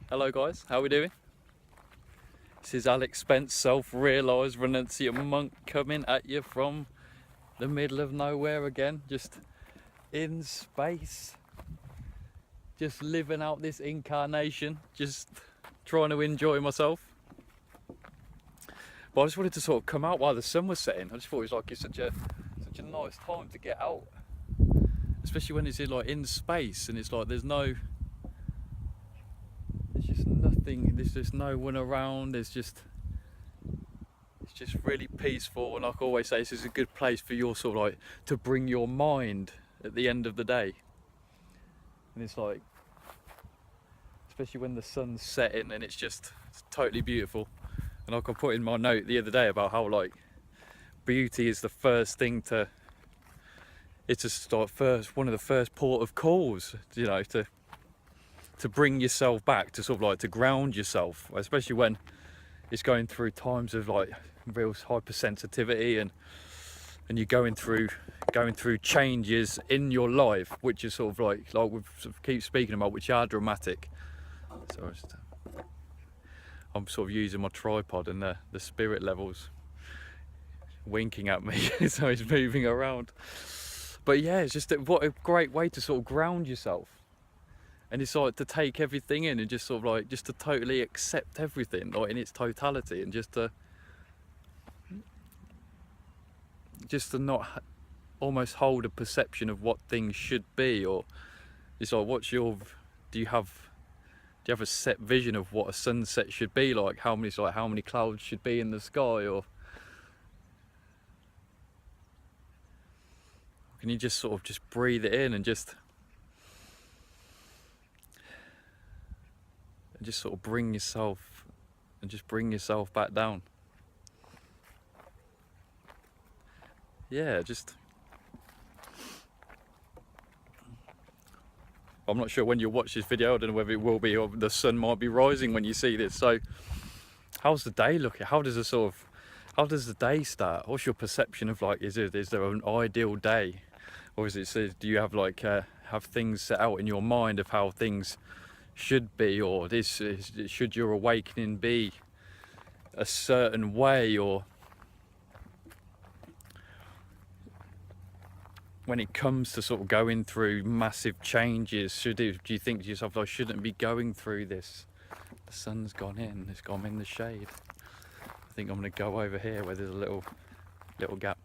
Hello guys, how are we doing? This is Alex Spence, self-realised renunciate monk, coming at you from the middle of nowhere again, just in space, just living out this incarnation, just trying to enjoy myself. But I just wanted to sort of come out while the sun was setting. I just thought it was like it's such a nice time to get out, especially when it's in space and it's like there's just nothing, there's just no one around, it's just really peaceful. And like I always say, this is a good place for your sort of like to bring your mind at the end of the day. And it's like, especially when the sun's setting and it's totally beautiful. And like I put in my note the other day about how like beauty is the first thing to, it's just like one of the first port of calls, you know, to bring yourself back, to sort of like to ground yourself, especially when it's going through times of like real hypersensitivity and you're going through changes in your life, which is sort of like we sort of keep speaking about, which are dramatic. So I'm sort of using my tripod and the spirit levels winking at me so it's moving around. But yeah, it's just what a great way to sort of ground yourself. And it's like to take everything in and just sort of like just to totally accept everything like in its totality, and just to not almost hold a perception of what things should be. Or it's like, do you have a set vision of what a sunset should be like? How many clouds should be in the sky? Or can you just sort of just breathe it in and just sort of bring yourself back down? Yeah, I'm not sure when you'll watch this video. I don't know whether it will be, or the sun might be rising when you see this. So how's the day looking? How does the day start? What's your perception of like, is there an ideal day? Or do you have like have things set out in your mind of how things should be? Or should your awakening be a certain way? Or when it comes to sort of going through massive changes, do you think to yourself, I shouldn't be going through this? The sun's gone in, it's gone in the shade. I think I'm going to go over here where there's a little gap.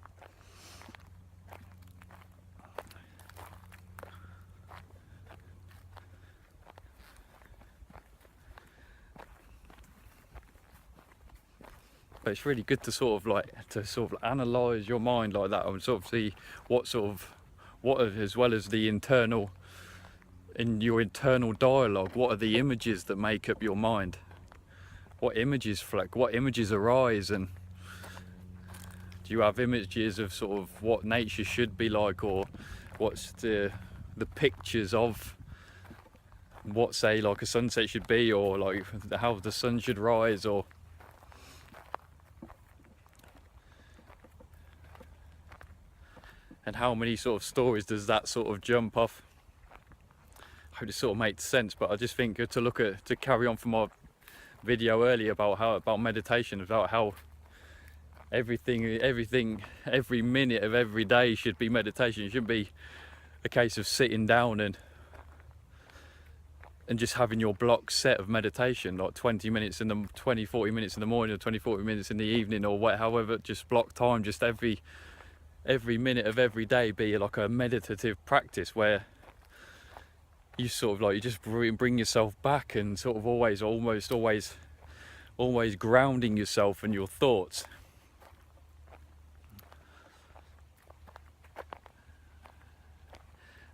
But it's really good to sort of analyse your mind like that, and sort of see as well as in your internal dialogue, what are the images that make up your mind? What images arise? And do you have images of sort of what nature should be like, or what's the pictures of what, say, like a sunset should be, or like how the sun should rise? Or and how many sort of stories does that sort of jump off? I hope it sort of makes sense. But I just think to carry on from my video earlier about meditation, about how every minute of every day should be meditation. It shouldn't be a case of sitting down and just having your block set of meditation, like 40 minutes in the morning, or 40 minutes in the evening, or however, just block time, just every minute of every day be like a meditative practice where you sort of like, you just bring yourself back, and sort of almost always grounding yourself and your thoughts.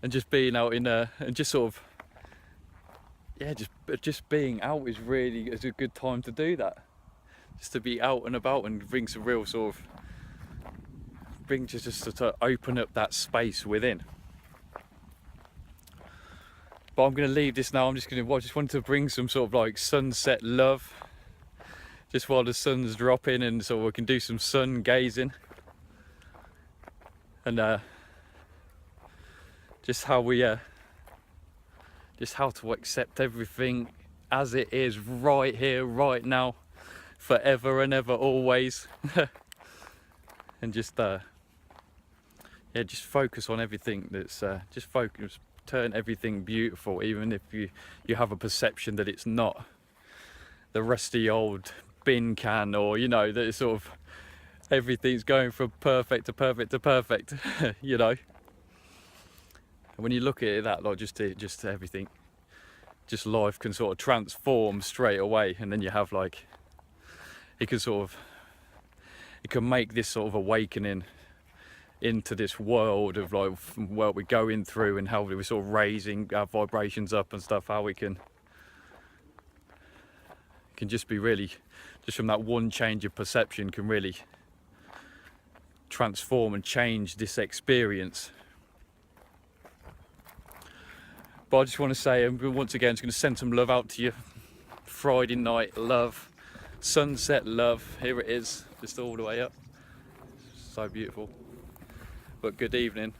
And just being out and just sort of, yeah, just being out is a good time to do that. Just to be out and about and bring some real sort of, just to open up that space within. But I'm going to leave this now. I just wanted to bring some sort of like sunset love, just while the sun's dropping, and so we can do some sun gazing, and just how to accept everything as it is right here, right now, forever and ever, always. And just yeah, just focus on everything that's just focus, turn everything beautiful, even if you have a perception that it's not the rusty old bin can, or you know, that it's sort of everything's going from perfect to perfect to perfect. You know, and when you look at it that, like, just everything, just life can sort of transform straight away. And then you have like, it can make this sort of awakening into this world of like what we're going through, and how we're sort of raising our vibrations up and stuff, how we can just be really, just from that one change of perception, can really transform and change this experience. But I just want to say, once again, just going to send some love out to you. Friday night love, sunset love. Here it is, just all the way up. So beautiful. But good evening,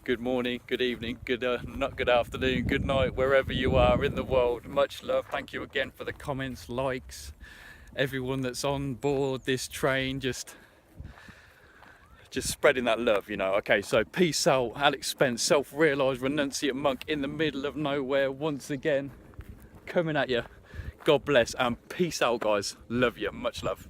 good morning, good evening, good afternoon, good night, wherever you are in the world. Much love. Thank you again for the comments, likes, everyone that's on board this train, just spreading that love, you know. Okay, so peace out. Alex Spence, self-realised renunciate monk in the middle of nowhere, once again coming at you. God bless and peace out, guys. Love you. Much love.